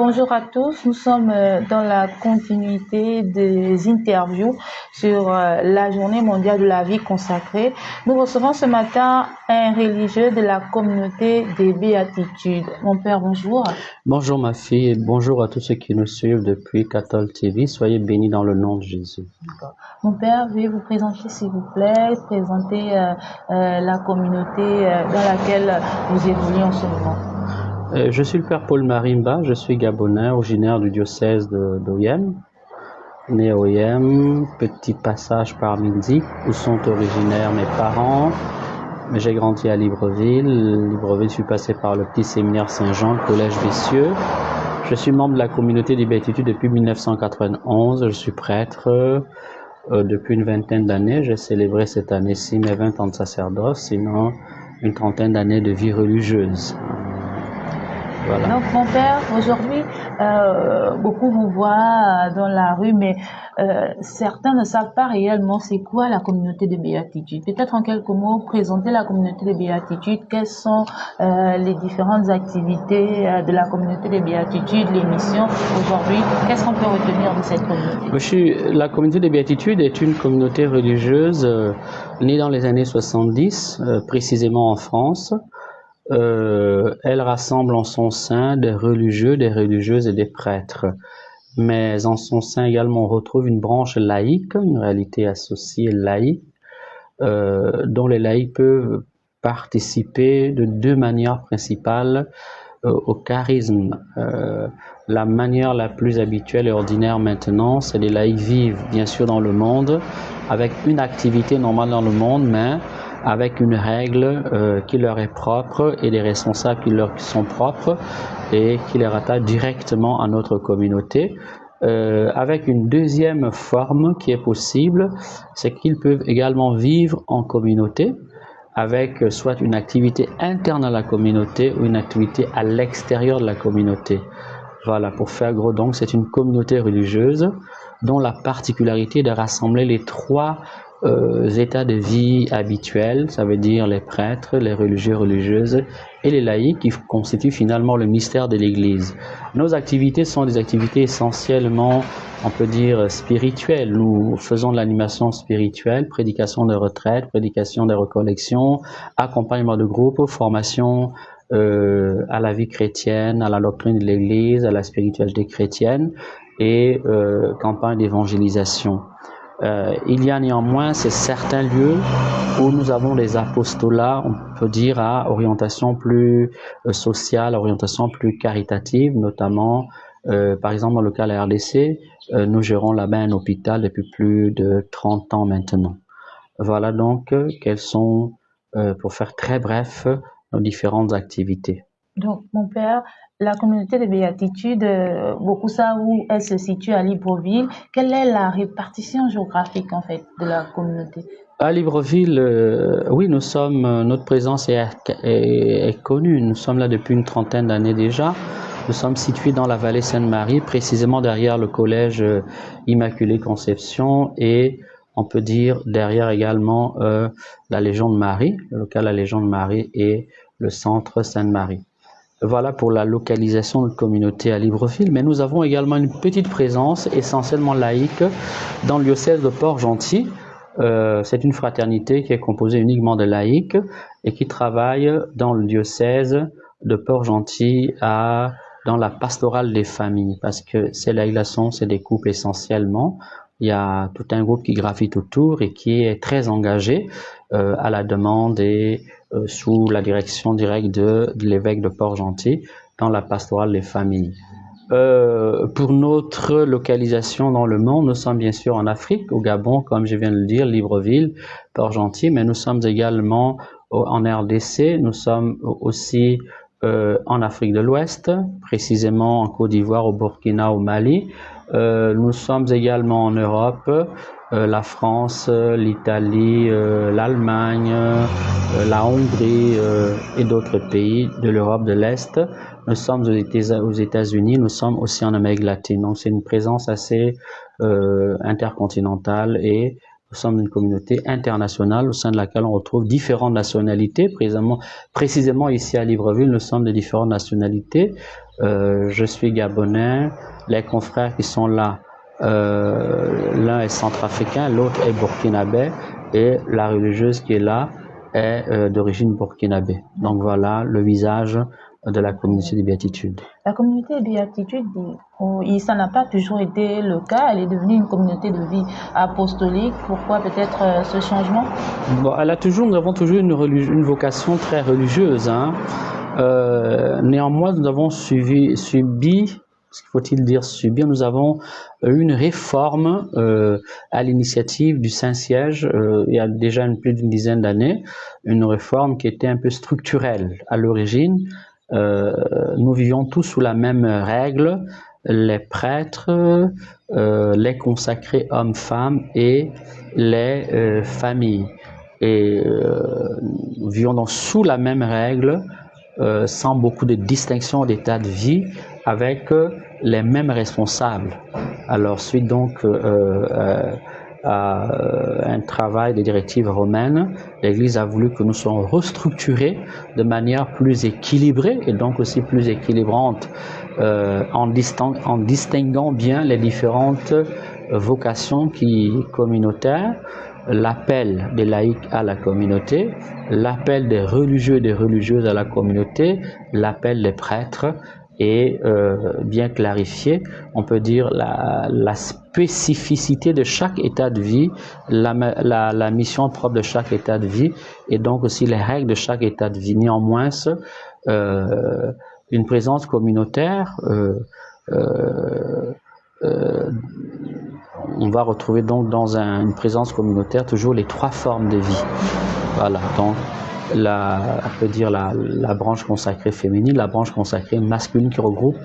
Bonjour à tous, nous sommes dans la continuité des interviews sur la journée mondiale de la vie consacrée. Nous recevons ce matin un religieux de la communauté des Béatitudes. Mon père, bonjour. Bonjour ma fille et bonjour à tous ceux qui nous suivent depuis Cathol TV. Soyez bénis dans le nom de Jésus. Mon père, veuillez vous présenter s'il vous plaît, présenter la communauté dans laquelle vous évoluez en ce moment. Je suis le père Paul Marimba, je suis gabonais, originaire du diocèse d'Oyem, né à Oyem, petit passage par Midi, où sont originaires mes parents. J'ai grandi à Libreville. Libreville, je suis passé par le petit séminaire Saint-Jean, le collège des cieux. Je suis membre de la communauté des Béatitudes depuis 1991. Je suis prêtre depuis une vingtaine d'années. J'ai célébré cette année-ci mes 20 ans de sacerdoce, sinon une trentaine d'années de vie religieuse. Voilà. Donc, mon père, aujourd'hui, beaucoup vous voient dans la rue, mais certains ne savent pas réellement c'est quoi la communauté de Béatitude. Peut-être en quelques mots, présenter la communauté de Béatitude, quelles sont les différentes activités de la communauté de Béatitude, les missions aujourd'hui, qu'est-ce qu'on peut retenir de cette communauté? La communauté des Béatitudes est une communauté religieuse née dans les années 70, précisément en France. Elle rassemble en son sein des religieux, des religieuses et des prêtres. Mais en son sein également, on retrouve une branche laïque, une réalité associée laïque, dont les laïcs peuvent participer de deux manières principales au charisme. La manière la plus habituelle et ordinaire maintenant, c'est les laïcs vivent bien sûr dans le monde, avec une activité normale dans le monde, mais avec une règle qui leur est propre et des responsables qui leur sont propres et qui les rattachent directement à notre communauté. Avec une deuxième forme qui est possible, c'est qu'ils peuvent également vivre en communauté avec soit une activité interne à la communauté ou une activité à l'extérieur de la communauté. Voilà, pour faire gros, donc c'est une communauté religieuse dont la particularité est de rassembler les trois états de vie habituels, ça veut dire les prêtres, les religieux, religieuses et les laïcs qui constituent finalement le mystère de l'Église. Nos activités sont des activités essentiellement, on peut dire, spirituelles. Nous faisons de l'animation spirituelle, prédication de retraite, prédication des recollections, accompagnement de groupe, formation à la vie chrétienne, à la doctrine de l'Église, à la spiritualité chrétienne et campagne d'évangélisation. Il y a néanmoins certains lieux où nous avons des apostolats, on peut dire, à orientation plus sociale, orientation plus caritative, notamment, par exemple, dans le cas de la RDC, nous gérons là-bas un hôpital depuis plus de 30 ans maintenant. Voilà donc quelles sont, pour faire très bref, nos différentes activités. Donc, mon père, la communauté de Béatitude, beaucoup savent où elle se situe à Libreville. Quelle est la répartition géographique, en fait, de la communauté? À Libreville, oui, notre présence est connue. Nous sommes là depuis une trentaine d'années déjà. Nous sommes situés dans la vallée Sainte-Marie, précisément derrière le collège Immaculée Conception et on peut dire derrière également la Légion de Marie, le local La Légion de Marie et le centre Sainte-Marie. Voilà pour la localisation de notre communauté à Libreville, mais nous avons également une petite présence essentiellement laïque dans le diocèse de Port-Gentil. C'est une fraternité qui est composée uniquement de laïcs et qui travaille dans le diocèse de Port-Gentil dans la pastorale des familles, parce que ces laïcs-là c'est des couples essentiellement. Il y a tout un groupe qui gravite autour et qui est très engagé à la demande et sous la direction directe de l'évêque de Port-Gentil dans la pastorale des familles. Pour notre localisation dans le monde, nous sommes bien sûr en Afrique, au Gabon, comme je viens de le dire, Libreville, Port-Gentil, mais nous sommes également en RDC, nous sommes aussi en Afrique de l'Ouest, précisément en Côte d'Ivoire, au Burkina, au Mali. Nous sommes également en Europe, la France, l'Italie, l'Allemagne, la Hongrie et d'autres pays de l'Europe de l'Est. Nous sommes aux États-Unis, nous sommes aussi en Amérique latine. Donc c'est une présence assez intercontinentale et Nous sommes une communauté internationale au sein de laquelle on retrouve différentes nationalités. Précisément ici à Libreville, nous sommes de différentes nationalités. Je suis gabonais, les confrères qui sont là, l'un est centrafricain, l'autre est burkinabé, et la religieuse qui est là est d'origine burkinabé. Donc voilà le visage de la communauté des béatitudes. La communauté des béatitudes, ça n'a pas toujours été le cas. Elle est devenue une communauté de vie apostolique. Pourquoi peut-être ce changement? Bon, nous avons toujours une vocation très religieuse, hein. Néanmoins, nous avons subi, ce qu'il faut-il dire subir, nous avons eu une réforme à l'initiative du Saint-Siège il y a déjà plus d'une dizaine d'années, une réforme qui était un peu structurelle. À l'origine, nous vivions tous sous la même règle, les prêtres, les consacrés hommes-femmes et les familles. Et nous vivions donc sous la même règle, sans beaucoup de distinction d'état de vie, avec les mêmes responsables. Alors, suite donc à un travail des directives romaines, l'Église a voulu que nous soyons restructurés de manière plus équilibrée et donc aussi plus équilibrante, en distinguant bien les différentes vocations communautaires, l'appel des laïcs à la communauté, l'appel des religieux et des religieuses à la communauté, l'appel des prêtres, et bien clarifier, on peut dire la spécificité de chaque état de vie, la mission propre de chaque état de vie, et donc aussi les règles de chaque état de vie. Néanmoins, une présence communautaire, on va retrouver donc dans une présence communautaire toujours les trois formes de vie. Voilà, donc on peut dire la branche consacrée féminine, la branche consacrée masculine qui regroupe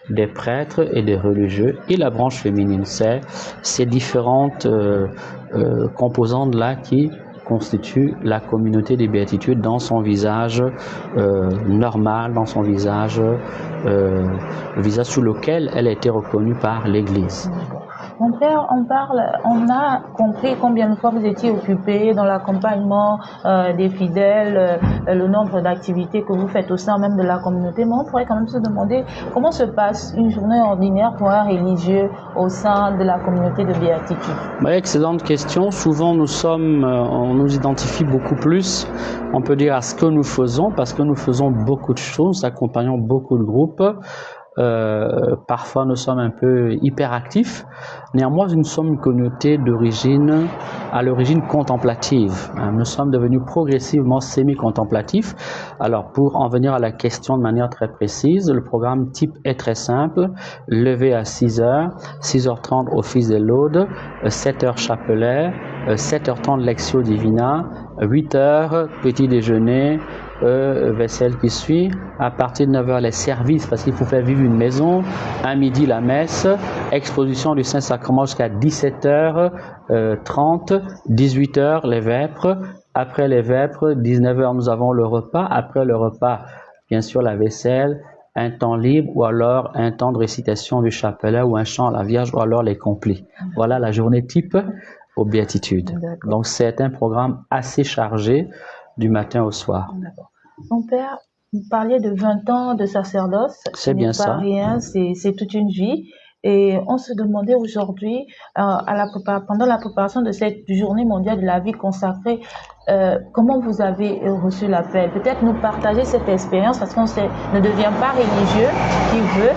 des prêtres et des religieux, et la branche féminine. C'est ces différentes composantes-là qui constituent la communauté des béatitudes dans son visage normal, dans son visage, le visage sous lequel elle a été reconnue par l'Église. Mon père, on a compris combien de fois vous étiez occupé dans l'accompagnement des fidèles, le nombre d'activités que vous faites au sein même de la communauté, mais on pourrait quand même se demander comment se passe une journée ordinaire pour un religieux au sein de la communauté de béatitude. Excellente question. Souvent, on nous identifie beaucoup plus, on peut dire, à ce que nous faisons, parce que nous faisons beaucoup de choses, nous accompagnons beaucoup de groupes. Parfois nous sommes un peu hyperactifs. Néanmoins, nous sommes une communauté à l'origine contemplative. Nous sommes devenus progressivement semi-contemplatifs. Alors, pour en venir à la question de manière très précise, le programme type est très simple. Lever à 6h, 6h30 office des laudes, 7h chapelet, 7h30 lectio divina, 8h petit déjeuner, vaisselle qui suit, à partir de 9h les services, parce qu'il faut faire vivre une maison, à midi la messe, exposition du Saint-Sacrement jusqu'à 17h30, 18h les vêpres, après les vêpres, 19h nous avons le repas, après le repas, bien sûr la vaisselle, un temps libre ou alors un temps de récitation du chapelet ou un chant à la Vierge ou alors les complis. Voilà la journée type aux béatitudes. Donc c'est un programme assez chargé du matin au soir. Mon père, vous parliez de 20 ans de sacerdoce. C'est bien ça. Pas rien, c'est toute une vie. Et on se demandait aujourd'hui, pendant la préparation de cette journée mondiale de la vie consacrée, comment vous avez reçu l'appel? Peut-être nous partager cette expérience, parce qu'on ne devient pas religieux qui veut.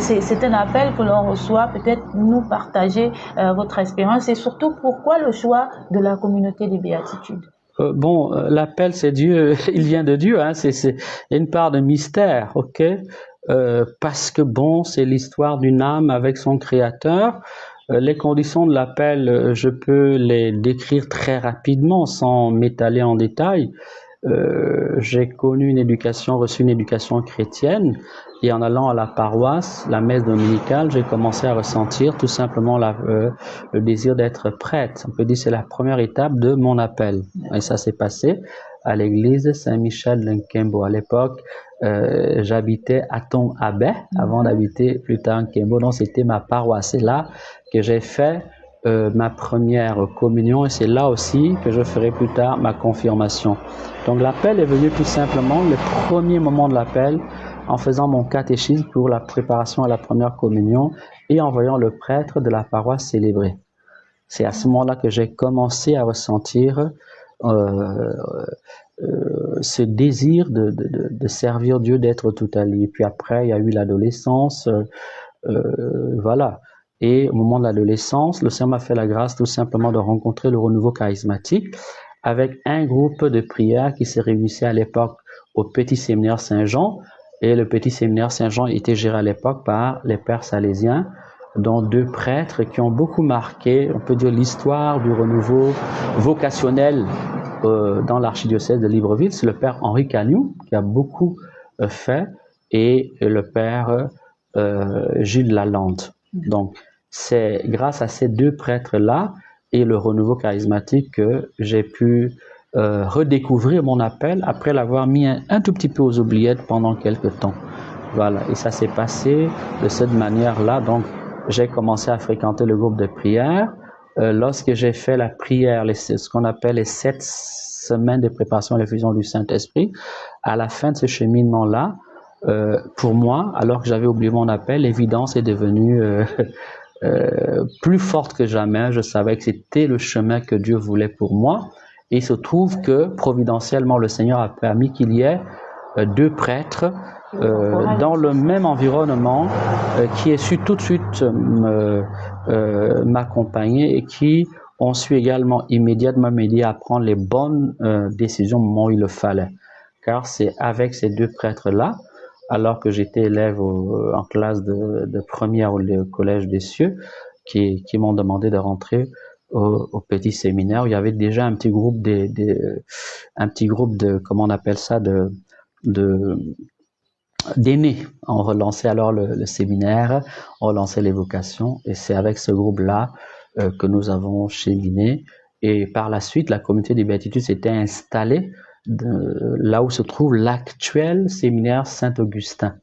C'est un appel que l'on reçoit. Peut-être nous partager votre expérience et surtout pourquoi le choix de la communauté des béatitudes. L'appel c'est Dieu, il vient de Dieu, hein, c'est une part de mystère, ok, parce que c'est l'histoire d'une âme avec son créateur. Les conditions de l'appel, je peux les décrire très rapidement sans m'étaler en détail. J'ai reçu une éducation chrétienne, et en allant à la paroisse, la messe dominicale, j'ai commencé à ressentir tout simplement le désir d'être prêtre. On peut dire que c'est la première étape de mon appel. Et ça s'est passé à l'église Saint-Michel de Nkembo. À l'époque, j'habitais à Tong-Abé, avant d'habiter plus tard à Nkembo. Donc c'était ma paroisse. C'est là que j'ai fait ma première communion et c'est là aussi que je ferai plus tard ma confirmation. Donc l'appel est venu tout simplement, le premier moment de l'appel, en faisant mon catéchisme pour la préparation à la première communion et en voyant le prêtre de la paroisse célébrer. C'est à ce moment-là que j'ai commencé à ressentir ce désir de servir Dieu, d'être tout à lui. Puis après, il y a eu l'adolescence, voilà. Et au moment de l'adolescence, le Seigneur m'a fait la grâce tout simplement de rencontrer le renouveau charismatique avec un groupe de prière qui se réunissait à l'époque au Petit Séminaire Saint-Jean. Et le Petit Séminaire Saint-Jean était géré à l'époque par les Pères salésiens, dont deux prêtres qui ont beaucoup marqué, on peut dire, l'histoire du renouveau vocationnel dans l'archidiocèse de Libreville. C'est le Père Henri Cagnoux qui a beaucoup fait et le Père Gilles Lalande. Donc, c'est grâce à ces deux prêtres-là et le renouveau charismatique que j'ai pu redécouvrir mon appel après l'avoir mis un tout petit peu aux oubliettes pendant quelques temps. Voilà, et ça s'est passé de cette manière-là. Donc, j'ai commencé à fréquenter le groupe de prière. Lorsque j'ai fait la prière, ce qu'on appelle les 7 semaines de préparation à l'effusion du Saint-Esprit, à la fin de ce cheminement-là, pour moi, alors que j'avais oublié mon appel, l'évidence est devenue plus forte que jamais. Je savais que c'était le chemin que Dieu voulait pour moi. Et il se trouve que, providentiellement, le Seigneur a permis qu'il y ait deux prêtres dans le même environnement qui aient su tout de suite m'accompagner et qui ont su également immédiatement m'aider à prendre les bonnes décisions au moment où il le fallait. Car c'est avec ces deux prêtres-là, alors que j'étais élève en classe de première au collège des cieux, qui m'ont demandé de rentrer au petit séminaire où il y avait déjà un petit groupe de comment on appelle ça, d'aînés. On relançait alors le séminaire, on relançait les vocations et c'est avec ce groupe-là que nous avons cheminé. Et par la suite, la communauté des béatitudes s'était installée là où se trouve l'actuel séminaire Saint-Augustin.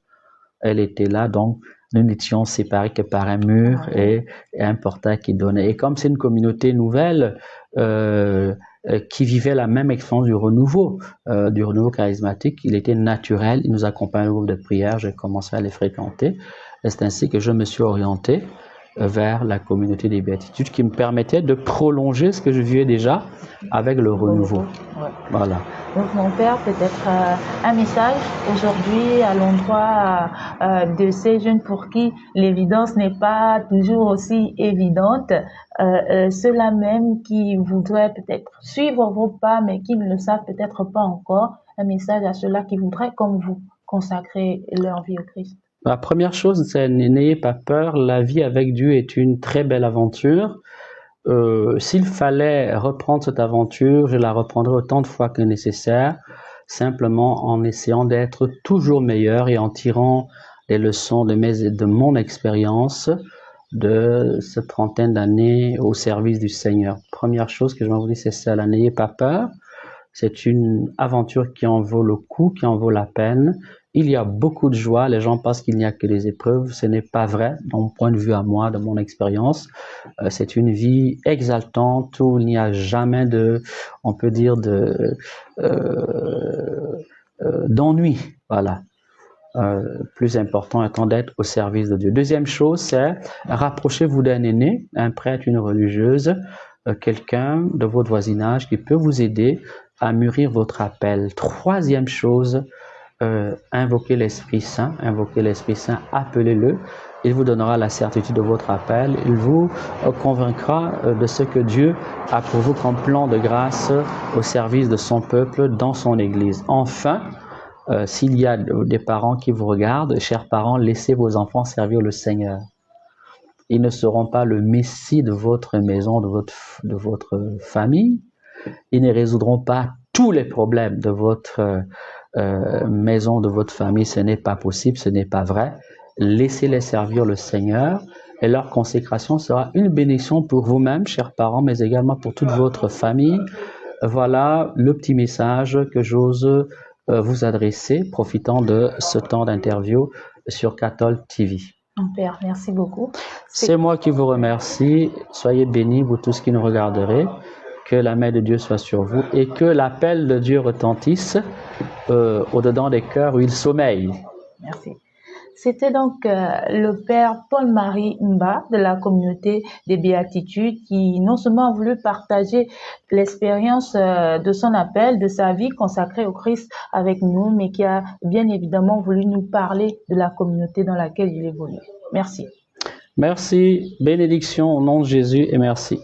Elle était là, donc nous n'étions séparés que par un mur et un portail qui donnait. Et comme c'est une communauté nouvelle qui vivait la même expérience du renouveau charismatique, il était naturel, il nous accompagnait au groupe de prière, j'ai commencé à les fréquenter. Et c'est ainsi que je me suis orienté vers la communauté des béatitudes qui me permettait de prolonger ce que je vivais déjà avec le renouveau. Ouais. Voilà. Donc mon père, peut-être un message aujourd'hui à l'endroit de ces jeunes pour qui l'évidence n'est pas toujours aussi évidente, ceux-là même qui voudraient peut-être suivre vos pas mais qui ne le savent peut-être pas encore, un message à ceux-là qui voudraient comme vous consacrer leur vie au Christ. La première chose, c'est n'ayez pas peur, la vie avec Dieu est une très belle aventure. S'il fallait reprendre cette aventure, je la reprendrai autant de fois que nécessaire, simplement en essayant d'être toujours meilleur et en tirant les leçons de mon expérience de cette trentaine d'années au service du Seigneur. Première chose que je vais vous dire, c'est celle-là, n'ayez pas peur. C'est une aventure qui en vaut le coup, qui en vaut la peine. Il y a beaucoup de joie. Les gens pensent qu'il n'y a que des épreuves. Ce n'est pas vrai, de mon point de vue à moi, de mon expérience. C'est une vie exaltante où il n'y a jamais on peut dire, d'ennui. Voilà. Plus important étant d'être au service de Dieu. Deuxième chose, c'est rapprochez-vous d'un aîné, un prêtre, une religieuse, quelqu'un de votre voisinage qui peut vous aider à mûrir votre appel. Troisième chose, invoquez l'Esprit Saint, appelez-le, il vous donnera la certitude de votre appel, il vous convaincra de ce que Dieu a pour vous comme plan de grâce au service de son peuple dans son Église. Enfin, s'il y a des parents qui vous regardent, chers parents, laissez vos enfants servir le Seigneur. Ils ne seront pas le messie de votre maison, de votre famille. Ils ne résoudront pas tous les problèmes de votre maison, de votre famille. Ce n'est pas possible, ce n'est pas vrai. Laissez-les servir le Seigneur et leur consécration sera une bénédiction pour vous-même, chers parents, mais également pour toute votre famille. Voilà le petit message que j'ose vous adresser, profitant de ce temps d'interview sur Cathol TV. Mon Père, merci beaucoup. C'est moi qui vous remercie. Soyez bénis, vous tous qui nous regarderez. Que la main de Dieu soit sur vous et que l'appel de Dieu retentisse au-dedans des cœurs où il sommeille. Merci. C'était donc le Père Paul-Marie Mba de la communauté des Béatitudes qui non seulement a voulu partager l'expérience de son appel, de sa vie consacrée au Christ avec nous, mais qui a bien évidemment voulu nous parler de la communauté dans laquelle il évolue. Merci. Merci, bénédiction au nom de Jésus et merci.